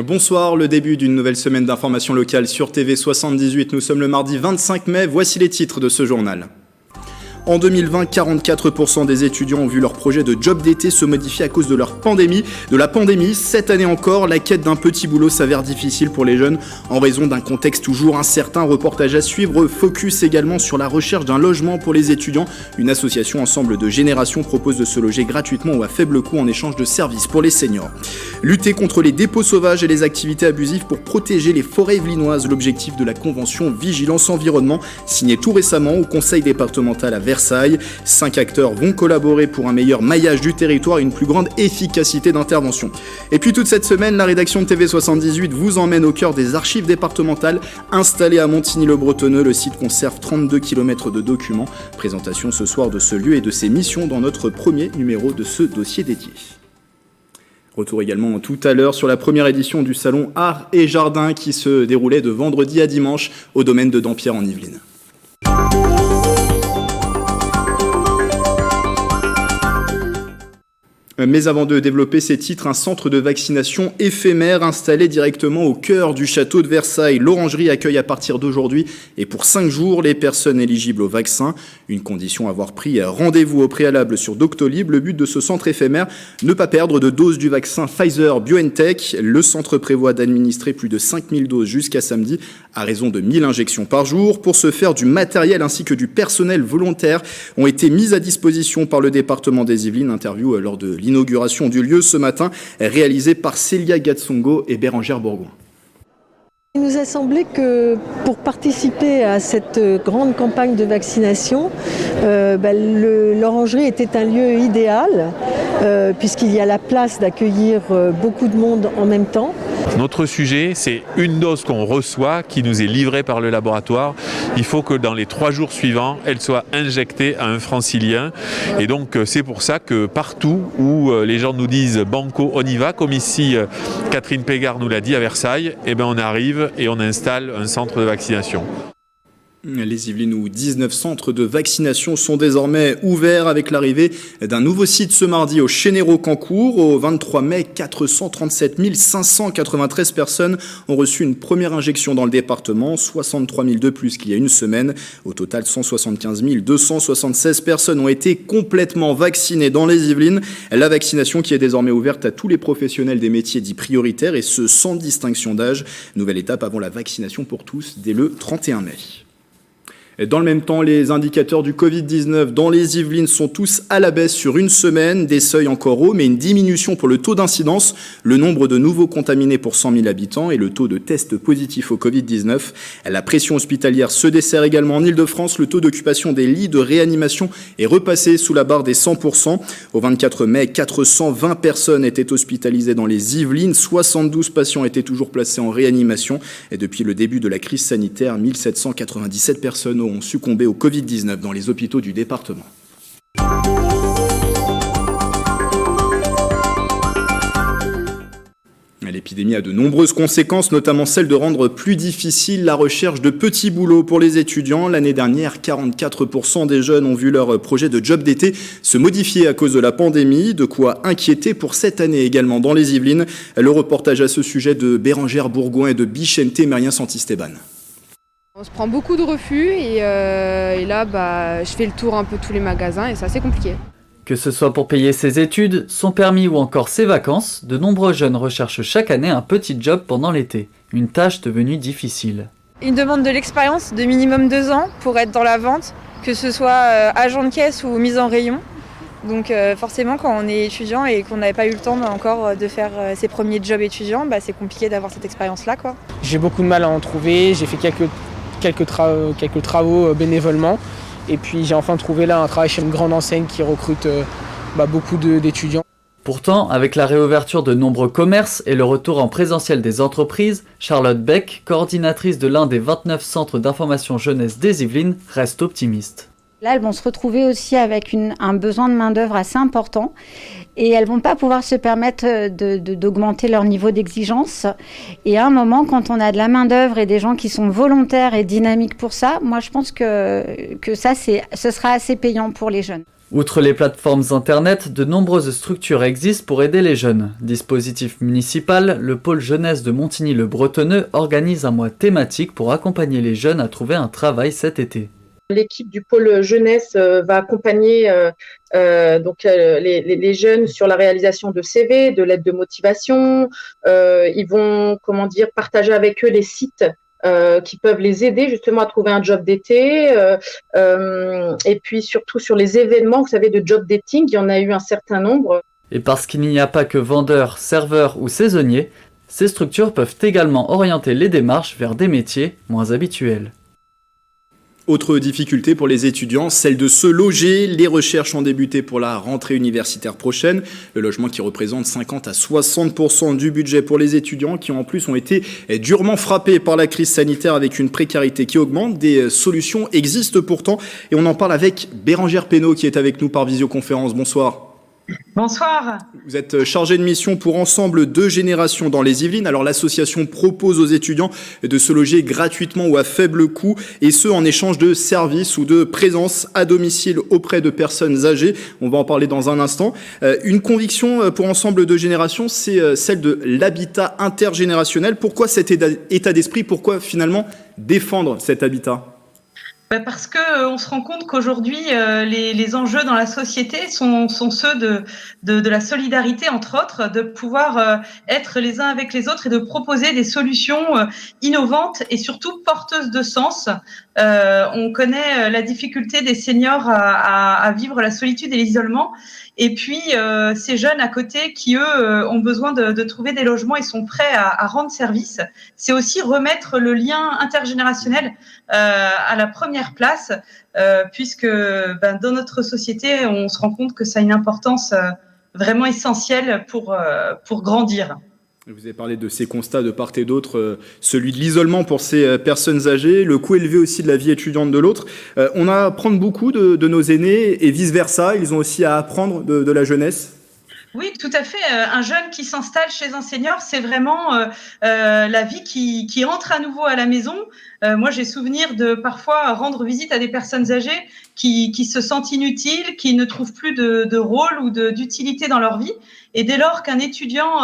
bonsoir. Le début d'une nouvelle semaine d'information locale sur TV78. Nous sommes le mardi 25 mai. Voici les titres de ce journal. En 2020, 44% des étudiants ont vu leur projet de job d'été se modifier à cause de la pandémie. Cette année encore, la quête d'un petit boulot s'avère difficile pour les jeunes en raison d'un contexte toujours incertain. Reportage à suivre, focus également sur la recherche d'un logement pour les étudiants. Une association Ensemble de Générations propose de se loger gratuitement ou à faible coût en échange de services pour les seniors. Lutter contre les dépôts sauvages et les activités abusives pour protéger les forêts yvelinoises, l'objectif de la convention Vigilance Environnement, signée tout récemment au conseil départemental à Versailles. 5 acteurs vont collaborer pour un meilleur maillage du territoire et une plus grande efficacité d'intervention. Et puis toute cette semaine, la rédaction de TV78 vous emmène au cœur des archives départementales installées à Montigny-le-Bretonneux. Le site conserve 32 km de documents. Présentation ce soir de ce lieu et de ses missions dans notre premier numéro de ce dossier dédié. Retour également tout à l'heure sur la première édition du salon Art et Jardin qui se déroulait de vendredi à dimanche au domaine de Dampierre en Yvelines. Mais avant de développer ces titres, un centre de vaccination éphémère installé directement au cœur du château de Versailles. L'Orangerie accueille à partir d'aujourd'hui et pour 5 jours les personnes éligibles au vaccin. Une condition, avoir pris rendez-vous au préalable sur Doctolib. Le but de ce centre éphémère, ne pas perdre de doses du vaccin Pfizer-BioNTech. Le centre prévoit d'administrer plus de 5000 doses jusqu'à samedi à raison de 1000 injections par jour. Pour ce faire, du matériel ainsi que du personnel volontaire ont été mis à disposition par le département des Yvelines. Interview lors de l'inauguration du lieu ce matin, réalisée par Célia Gatsongo et Bérangère Bourgoin. Il nous a semblé que pour participer à cette grande campagne de vaccination, l'Orangerie était un lieu idéal puisqu'il y a la place d'accueillir beaucoup de monde en même temps. Notre sujet, c'est une dose qu'on reçoit, qui nous est livrée par le laboratoire. Il faut que dans les 3 jours suivants, elle soit injectée à un francilien. Et donc, c'est pour ça que partout où les gens nous disent « Banco, on y va », comme ici, Catherine Pégard nous l'a dit à Versailles, on arrive et on installe un centre de vaccination. Les Yvelines où 19 centres de vaccination sont désormais ouverts avec l'arrivée d'un nouveau site ce mardi au Chénéraud-Cancourt. Au 23 mai, 437 593 personnes ont reçu une première injection dans le département, 63 000 de plus qu'il y a une semaine. Au total, 175 276 personnes ont été complètement vaccinées dans les Yvelines. La vaccination qui est désormais ouverte à tous les professionnels des métiers dits prioritaires et ce sans distinction d'âge. Nouvelle étape avant la vaccination pour tous dès le 31 mai. Dans le même temps, les indicateurs du Covid-19 dans les Yvelines sont tous à la baisse sur une semaine. Des seuils encore hauts, mais une diminution pour le taux d'incidence, le nombre de nouveaux contaminés pour 100 000 habitants et le taux de tests positifs au Covid-19. La pression hospitalière se dessert également en Ile-de-France. Le taux d'occupation des lits de réanimation est repassé sous la barre des 100%. Au 24 mai, 420 personnes étaient hospitalisées dans les Yvelines. 72 patients étaient toujours placés en réanimation. Et depuis le début de la crise sanitaire, 1797 personnes ont succombé au Covid-19 dans les hôpitaux du département. L'épidémie a de nombreuses conséquences, notamment celle de rendre plus difficile la recherche de petits boulots pour les étudiants. L'année dernière, 44% des jeunes ont vu leur projet de job d'été se modifier à cause de la pandémie. De quoi inquiéter pour cette année également dans les Yvelines. Le reportage à ce sujet de Bérangère Bourgoin et de Bichente Merien Santisteban. On se prend beaucoup de refus et là, je fais le tour un peu tous les magasins et ça, c'est compliqué. Que ce soit pour payer ses études, son permis ou encore ses vacances, de nombreux jeunes recherchent chaque année un petit job pendant l'été. Une tâche devenue difficile. Ils demandent de l'expérience de minimum 2 ans pour être dans la vente, que ce soit agent de caisse ou mise en rayon. Donc forcément, quand on est étudiant et qu'on n'avait pas eu le temps encore de faire ses premiers jobs étudiants, c'est compliqué d'avoir cette expérience-là, quoi. J'ai beaucoup de mal à en trouver, j'ai fait quelques travaux bénévolement et puis j'ai enfin trouvé là un travail chez une grande enseigne qui recrute beaucoup d'étudiants. Pourtant, avec la réouverture de nombreux commerces et le retour en présentiel des entreprises, Charlotte Beck, coordinatrice de l'un des 29 centres d'information jeunesse des Yvelines, reste optimiste. Là, elles vont se retrouver aussi avec un besoin de main-d'œuvre assez important et elles ne vont pas pouvoir se permettre d'augmenter leur niveau d'exigence. Et à un moment, quand on a de la main-d'œuvre et des gens qui sont volontaires et dynamiques pour ça, moi je pense que ça, ce sera assez payant pour les jeunes. Outre les plateformes internet, de nombreuses structures existent pour aider les jeunes. Dispositif municipal, le pôle jeunesse de Montigny-le-Bretonneux organise un mois thématique pour accompagner les jeunes à trouver un travail cet été. L'équipe du pôle jeunesse va accompagner les jeunes sur la réalisation de CV, de lettres de motivation. Ils vont partager avec eux les sites qui peuvent les aider justement à trouver un job d'été, et puis surtout sur les événements, vous savez, de job dating, il y en a eu un certain nombre. Et parce qu'il n'y a pas que vendeurs, serveurs ou saisonniers, ces structures peuvent également orienter les démarches vers des métiers moins habituels. Autre difficulté pour les étudiants, celle de se loger. Les recherches ont débuté pour la rentrée universitaire prochaine. Le logement qui représente 50 à 60% du budget pour les étudiants qui en plus ont été durement frappés par la crise sanitaire avec une précarité qui augmente. Des solutions existent pourtant et on en parle avec Bérangère Pénaud qui est avec nous par visioconférence. Bonsoir. Bonsoir. Vous êtes chargé de mission pour Ensemble 2 Générations dans les Yvelines. Alors l'association propose aux étudiants de se loger gratuitement ou à faible coût et ce en échange de services ou de présence à domicile auprès de personnes âgées. On va en parler dans un instant. Une conviction pour Ensemble 2 Générations, c'est celle de l'habitat intergénérationnel. Pourquoi cet état d'esprit? Pourquoi finalement défendre cet habitat? Parce qu'on se rend compte qu'aujourd'hui, les enjeux dans la société sont ceux de la solidarité, entre autres, de pouvoir être les uns avec les autres et de proposer des solutions innovantes et surtout porteuses de sens. On connaît la difficulté des seniors à vivre la solitude et l'isolement. Et puis, ces jeunes à côté qui, eux, ont besoin de trouver des logements et sont prêts à rendre service. C'est aussi remettre le lien intergénérationnel à la première place, puisque dans notre société, on se rend compte que ça a une importance vraiment essentielle pour grandir. Vous avez parlé de ces constats de part et d'autre, celui de l'isolement pour ces personnes âgées, le coût élevé aussi de la vie étudiante de l'autre. On a à apprendre beaucoup de nos aînés et vice-versa, ils ont aussi à apprendre de la jeunesse. Oui, tout à fait. Un jeune qui s'installe chez un senior, c'est vraiment la vie qui entre à nouveau à la maison. Moi, j'ai souvenir de parfois rendre visite à des personnes âgées qui se sentent inutiles, qui ne trouvent plus de rôle ou d'utilité dans leur vie. Et dès lors qu'un étudiant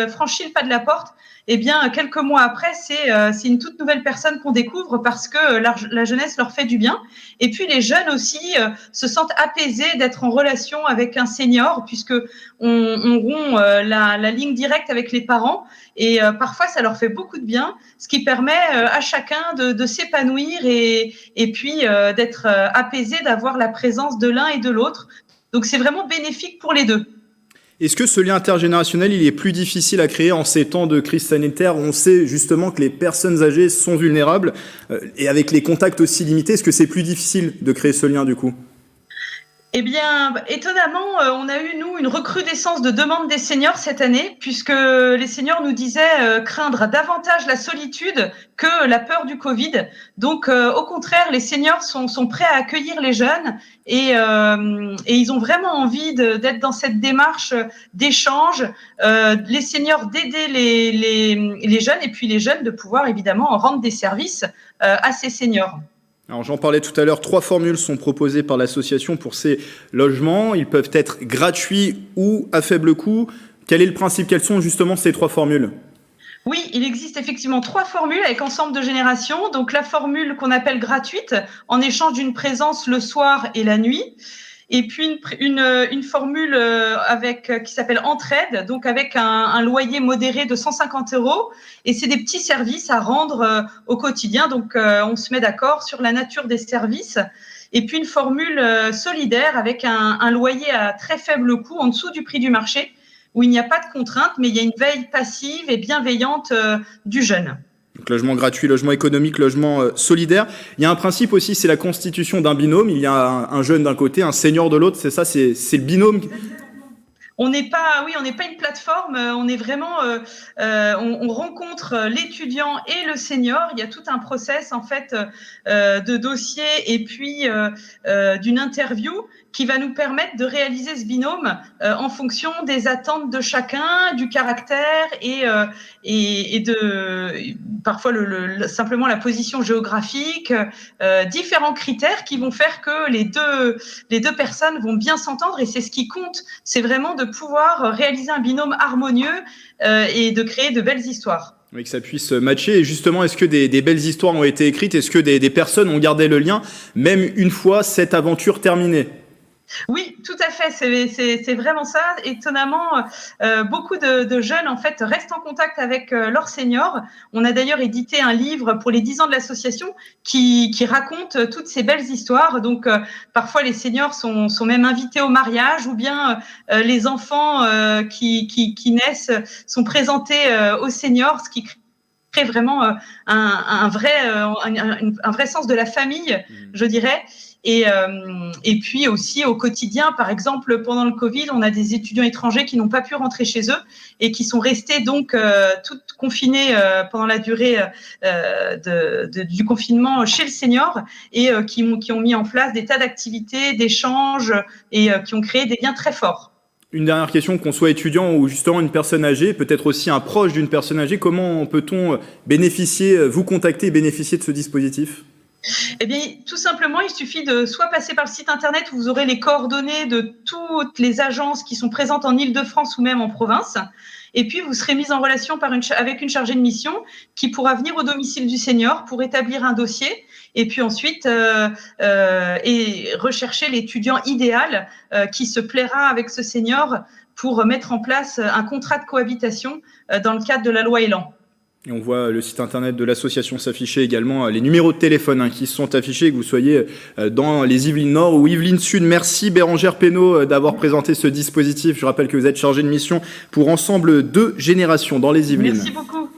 franchit le pas de la porte, eh bien, quelques mois après, c'est une toute nouvelle personne qu'on découvre parce que la jeunesse leur fait du bien. Et puis, les jeunes aussi se sentent apaisés d'être en relation avec un senior puisque on rompt la ligne directe avec les parents. Et parfois, ça leur fait beaucoup de bien, ce qui permet à chacun de s'épanouir et puis d'être apaisé, d'avoir la présence de l'un et de l'autre. Donc, c'est vraiment bénéfique pour les deux. Est-ce que ce lien intergénérationnel, il est plus difficile à créer en ces temps de crise sanitaire? On sait justement que les personnes âgées sont vulnérables et avec les contacts aussi limités, est-ce que c'est plus difficile de créer ce lien du coup? Eh bien, étonnamment, on a eu, nous, une recrudescence de demandes des seniors cette année, puisque les seniors nous disaient craindre davantage la solitude que la peur du Covid. Donc, au contraire, les seniors sont prêts à accueillir les jeunes et ils ont vraiment envie d'être dans cette démarche d'échange, les seniors d'aider les jeunes et puis les jeunes de pouvoir évidemment rendre des services à ces seniors. Alors j'en parlais tout à l'heure, 3 formules sont proposées par l'association pour ces logements. Ils peuvent être gratuits ou à faible coût. Quel est le principe? Quelles sont justement ces 3 formules? Oui, il existe effectivement 3 formules avec Ensemble 2 Générations. Donc la formule qu'on appelle gratuite, en échange d'une présence le soir et la nuit. Et puis une formule qui s'appelle Entraide, donc avec un loyer modéré de 150 €. Et c'est des petits services à rendre au quotidien. Donc on se met d'accord sur la nature des services. Et puis une formule solidaire avec un loyer à très faible coût, en dessous du prix du marché, où il n'y a pas de contrainte, mais il y a une veille passive et bienveillante du jeune. Donc logement gratuit, logement économique, logement solidaire. Il y a un principe aussi, c'est la constitution d'un binôme. Il y a un jeune d'un côté, un senior de l'autre, c'est ça, c'est le binôme. On n'est pas une plateforme, on est vraiment, on rencontre l'étudiant et le senior. Il y a tout un process en fait de dossier et puis d'une interview qui va nous permettre de réaliser ce binôme en fonction des attentes de chacun, du caractère et de parfois simplement la position géographique, différents critères qui vont faire que les deux personnes vont bien s'entendre et c'est ce qui compte. C'est vraiment de pouvoir réaliser un binôme harmonieux et de créer de belles histoires. Oui, que ça puisse matcher. Et justement, est-ce que des belles histoires ont été écrites? Est-ce que des personnes ont gardé le lien, même une fois cette aventure terminée? Oui, tout à fait, c'est vraiment ça. Étonnamment, beaucoup de jeunes en fait restent en contact avec leurs seniors. On a d'ailleurs édité un livre pour les 10 ans de l'association qui raconte toutes ces belles histoires. Donc parfois les seniors sont même invités au mariage ou bien les enfants qui naissent sont présentés aux seniors, ce qui crée vraiment un vrai sens de la famille, je dirais. Et puis aussi au quotidien, par exemple, pendant le Covid, on a des étudiants étrangers qui n'ont pas pu rentrer chez eux et qui sont restés donc tout confinés pendant la durée du confinement chez le senior et qui ont mis en place des tas d'activités, d'échanges et qui ont créé des liens très forts. Une dernière question, qu'on soit étudiant ou justement une personne âgée, peut-être aussi un proche d'une personne âgée, comment peut-on vous contacter et bénéficier de ce dispositif ? Eh bien, tout simplement, il suffit de soit passer par le site internet où vous aurez les coordonnées de toutes les agences qui sont présentes en Île-de-France ou même en province. Et puis, vous serez mis en relation avec une chargée de mission qui pourra venir au domicile du senior pour établir un dossier et puis ensuite rechercher l'étudiant idéal qui se plaira avec ce senior pour mettre en place un contrat de cohabitation dans le cadre de la loi Elan. Et on voit le site internet de l'association s'afficher également, les numéros de téléphone qui sont affichés, que vous soyez dans les Yvelines Nord ou Yvelines Sud. Merci Bérangère Pénaud d'avoir présenté ce dispositif. Je rappelle que vous êtes chargée de mission pour Ensemble 2 Générations dans les Yvelines. Merci beaucoup.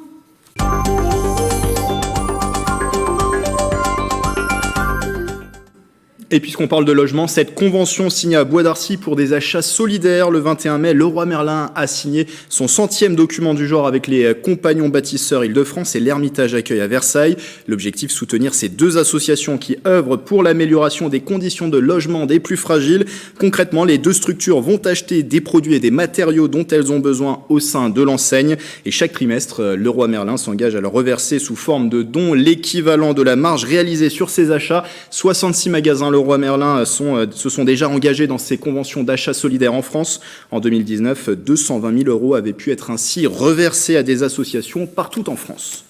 Et puisqu'on parle de logement, cette convention signée à Bois d'Arcy pour des achats solidaires le 21 mai, Leroy Merlin a signé son 100e document du genre avec les Compagnons Bâtisseurs Île-de-France et l'Ermitage Accueil à Versailles. L'objectif, soutenir ces deux associations qui œuvrent pour l'amélioration des conditions de logement des plus fragiles. Concrètement, les deux structures vont acheter des produits et des matériaux dont elles ont besoin au sein de l'enseigne. Et chaque trimestre, Leroy Merlin s'engage à leur reverser sous forme de dons l'équivalent de la marge réalisée sur ces achats. 66 magasins Leroy Merlin se sont déjà engagés dans ces conventions d'achat solidaires en France. En 2019, 220 000 € avaient pu être ainsi reversés à des associations partout en France.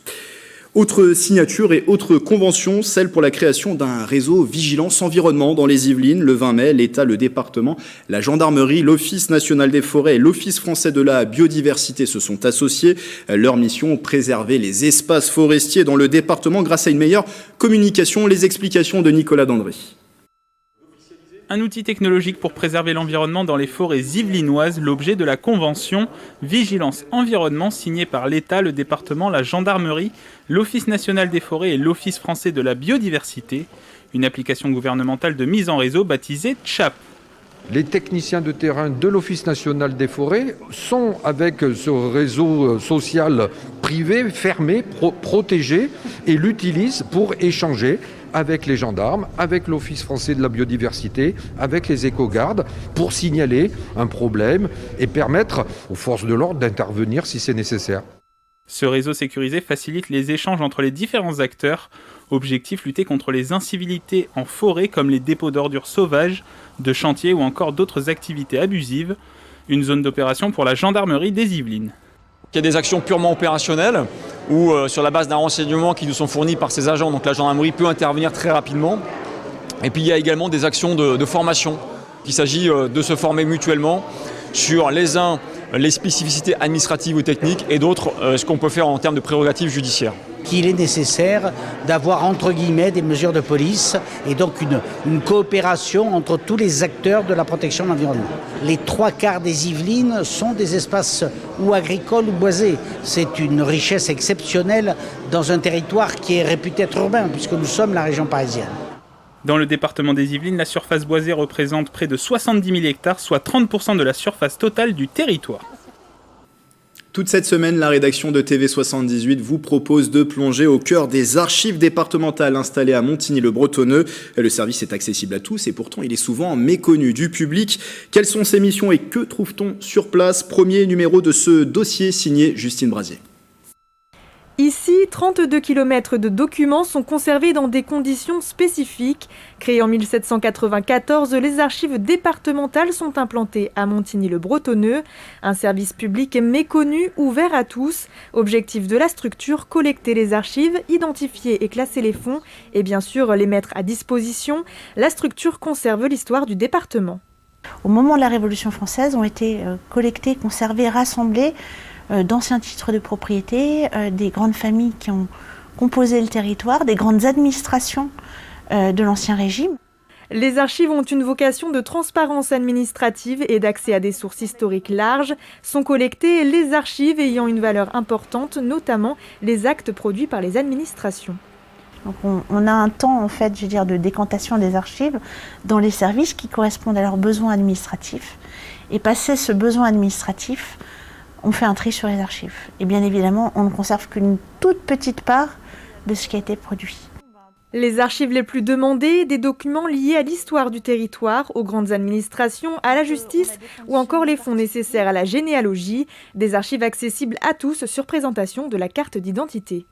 Autre signature et autre convention, celle pour la création d'un réseau vigilance environnement dans les Yvelines. Le 20 mai, l'État, le département, la gendarmerie, l'Office national des forêts et l'Office français de la biodiversité se sont associés. Leur mission, préserver les espaces forestiers dans le département grâce à une meilleure communication. Les explications de Nicolas Dandry. Un outil technologique pour préserver l'environnement dans les forêts yvelinoises, l'objet de la convention Vigilance Environnement signée par l'État, le département, la gendarmerie, l'Office national des forêts et l'Office français de la biodiversité, une application gouvernementale de mise en réseau baptisée CHAP. Les techniciens de terrain de l'Office national des forêts sont avec ce réseau social privé, fermé, protégé et l'utilisent pour échanger avec les gendarmes, avec l'Office français de la biodiversité, avec les éco-gardes, pour signaler un problème et permettre aux forces de l'ordre d'intervenir si c'est nécessaire. Ce réseau sécurisé facilite les échanges entre les différents acteurs. Objectif, lutter contre les incivilités en forêt comme les dépôts d'ordures sauvages, de chantiers ou encore d'autres activités abusives. Une zone d'opération pour la gendarmerie des Yvelines. Il y a des actions purement opérationnelles où sur la base d'un renseignement qui nous sont fournis par ces agents, donc la gendarmerie peut intervenir très rapidement. Et puis il y a également des actions de formation. Il s'agit de se former mutuellement sur les uns les spécificités administratives ou techniques et d'autres ce qu'on peut faire en termes de prérogatives judiciaires. Qu'il est nécessaire d'avoir entre guillemets des mesures de police et donc une coopération entre tous les acteurs de la protection de l'environnement. Les 3/4 des Yvelines sont des espaces ou agricoles ou boisés. C'est une richesse exceptionnelle dans un territoire qui est réputé être urbain puisque nous sommes la région parisienne. Dans le département des Yvelines, la surface boisée représente près de 70 000 hectares, soit 30% de la surface totale du territoire. Toute cette semaine, la rédaction de TV78 vous propose de plonger au cœur des archives départementales installées à Montigny-le-Bretonneux. Le service est accessible à tous et pourtant il est souvent méconnu du public. Quelles sont ses missions et que trouve-t-on sur place? Premier numéro de ce dossier signé Justine Brasier. Ici, 32 km de documents sont conservés dans des conditions spécifiques. Créées en 1794, les archives départementales sont implantées à Montigny-le-Bretonneux. Un service public méconnu, ouvert à tous. Objectif de la structure, collecter les archives, identifier et classer les fonds et bien sûr les mettre à disposition. La structure conserve l'histoire du département. Au moment de la Révolution française, ont été collectés, conservés, rassemblés d'anciens titres de propriété, des grandes familles qui ont composé le territoire, des grandes administrations de l'Ancien Régime. Les archives ont une vocation de transparence administrative et d'accès à des sources historiques larges. Sont collectées les archives ayant une valeur importante, notamment les actes produits par les administrations. Donc on a un temps en fait, de décantation des archives dans les services qui correspondent à leurs besoins administratifs. Et passé ce besoin administratif, on fait un tri sur les archives. Et bien évidemment, on ne conserve qu'une toute petite part de ce qui a été produit. Les archives les plus demandées, des documents liés à l'histoire du territoire, aux grandes administrations, à la justice ou encore les fonds nécessaires à la généalogie, des archives accessibles à tous sur présentation de la carte d'identité.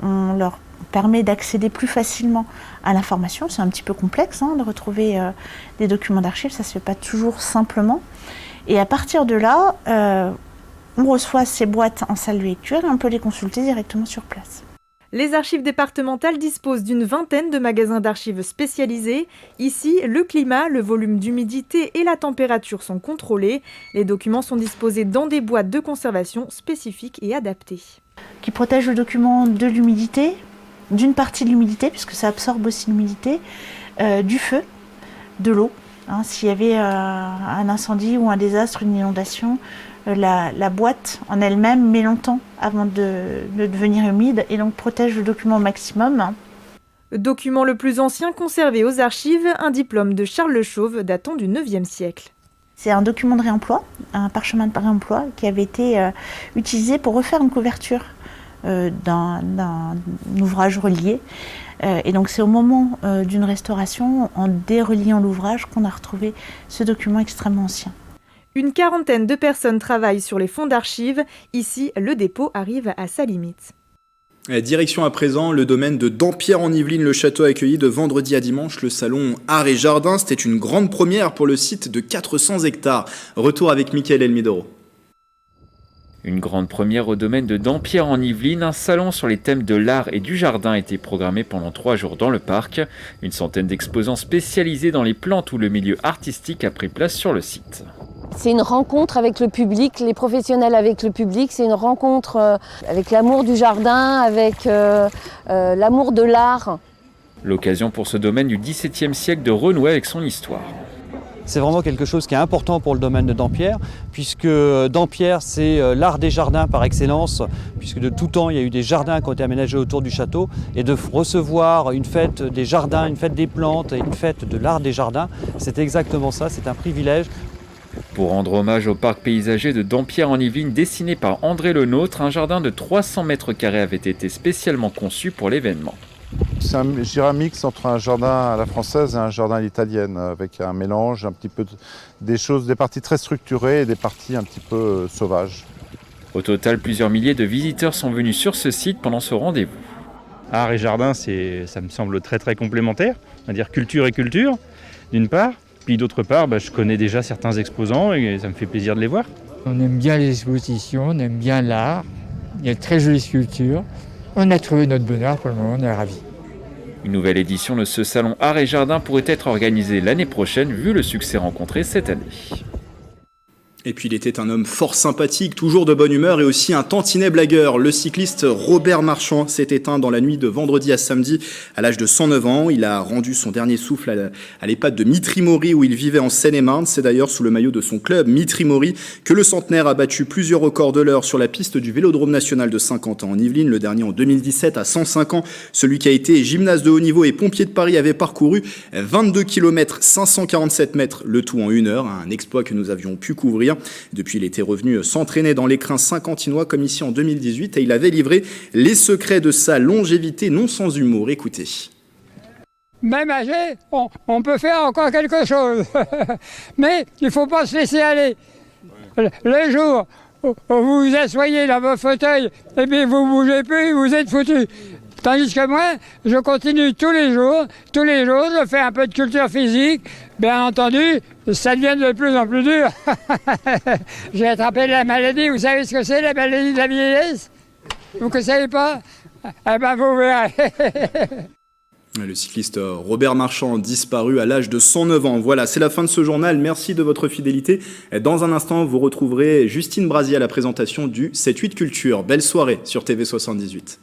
On leur permet d'accéder plus facilement à l'information. C'est un petit peu complexe de retrouver des documents d'archives, ça ne se fait pas toujours simplement. Et à partir de là, on reçoit ces boîtes en salle de lecture et on peut les consulter directement sur place. Les archives départementales disposent d'une vingtaine de magasins d'archives spécialisés. Ici, le climat, le volume d'humidité et la température sont contrôlés. Les documents sont disposés dans des boîtes de conservation spécifiques et adaptées. Qui protègent le document de l'humidité, d'une partie de l'humidité, puisque ça absorbe aussi l'humidité, du feu, de l'eau. S'il y avait un incendie ou un désastre, une inondation, la boîte en elle-même met longtemps avant de devenir humide et donc protège le document au maximum. Document le plus ancien conservé aux archives, un diplôme de Charles Le Chauve datant du 9e siècle. C'est un document de réemploi, un parchemin de réemploi qui avait été utilisé pour refaire une couverture d'un ouvrage relié. Et donc c'est au moment d'une restauration, en déreliant l'ouvrage, qu'on a retrouvé ce document extrêmement ancien. Une quarantaine de personnes travaillent sur les fonds d'archives. Ici, le dépôt arrive à sa limite. Direction à présent le domaine de Dampierre en Yvelines. Le château a accueilli de vendredi à dimanche le salon Art et Jardin. C'était une grande première pour le site de 400 hectares. Retour avec Mickaël Elmidoro. Une grande première au domaine de Dampierre en Yvelines. Un salon sur les thèmes de l'art et du jardin a été programmé pendant 3 jours dans le parc. Une centaine d'exposants spécialisés dans les plantes ou le milieu artistique a pris place sur le site. C'est une rencontre avec le public, les professionnels avec le public, c'est une rencontre avec l'amour du jardin, avec l'amour de l'art. L'occasion pour ce domaine du XVIIe siècle de renouer avec son histoire. C'est vraiment quelque chose qui est important pour le domaine de Dampierre, puisque Dampierre, c'est l'art des jardins par excellence, puisque de tout temps, il y a eu des jardins qui ont été aménagés autour du château, et de recevoir une fête des jardins, une fête des plantes et une fête de l'art des jardins, c'est exactement ça, c'est un privilège. Pour rendre hommage au parc paysager de Dampierre en Yvelines dessiné par André Lenôtre, un jardin de 300 mètres carrés avait été spécialement conçu pour l'événement. C'est un mix entre un jardin à la française et un jardin à l'italienne, avec un mélange un petit peu des parties très structurées et des parties un petit peu sauvages. Au total, plusieurs milliers de visiteurs sont venus sur ce site pendant ce rendez-vous. Art et jardin, ça me semble très très complémentaire, c'est-à-dire culture et culture, d'une part. Puis d'autre part, je connais déjà certains exposants et ça me fait plaisir de les voir. On aime bien les expositions, on aime bien l'art, il y a de très jolies sculptures. On a trouvé notre bonheur pour le moment, on est ravis. Une nouvelle édition de ce salon Art et Jardin pourrait être organisée l'année prochaine vu le succès rencontré cette année. Et puis il était un homme fort sympathique, toujours de bonne humeur et aussi un tantinet blagueur. Le cycliste Robert Marchand s'est éteint dans la nuit de vendredi à samedi à l'âge de 109 ans. Il a rendu son dernier souffle à l'EHPAD de Mitry-Mory où il vivait en Seine-et-Marne. C'est d'ailleurs sous le maillot de son club Mitry-Mory que le centenaire a battu plusieurs records de l'heure sur la piste du Vélodrome national de Saint-Quentin en Yvelines. Le dernier en 2017 à 105 ans. Celui qui a été gymnaste de haut niveau et pompier de Paris avait parcouru 22 km 547 mètres, le tout en 1 heure. Un exploit que nous avions pu couvrir. Depuis, il était revenu s'entraîner dans l'écrin saint-quentinois comme ici en 2018 et il avait livré les secrets de sa longévité non sans humour. Écoutez. Même âgé, on peut faire encore quelque chose. Mais il ne faut pas se laisser aller. Le jour où vous vous asseyez dans votre fauteuil et puis vous ne bougez plus, vous êtes foutu. Tandis que moi, je continue tous les jours, je fais un peu de culture physique. Bien entendu, ça devient de plus en plus dur. J'ai attrapé la maladie, vous savez ce que c'est, la maladie de la vieillesse? Vous ne savez pas? Eh bien, vous verrez. Le cycliste Robert Marchand disparu à l'âge de 109 ans. Voilà, c'est la fin de ce journal. Merci de votre fidélité. Dans un instant, vous retrouverez Justine Brasier à la présentation du 7-8 Culture. Belle soirée sur TV78.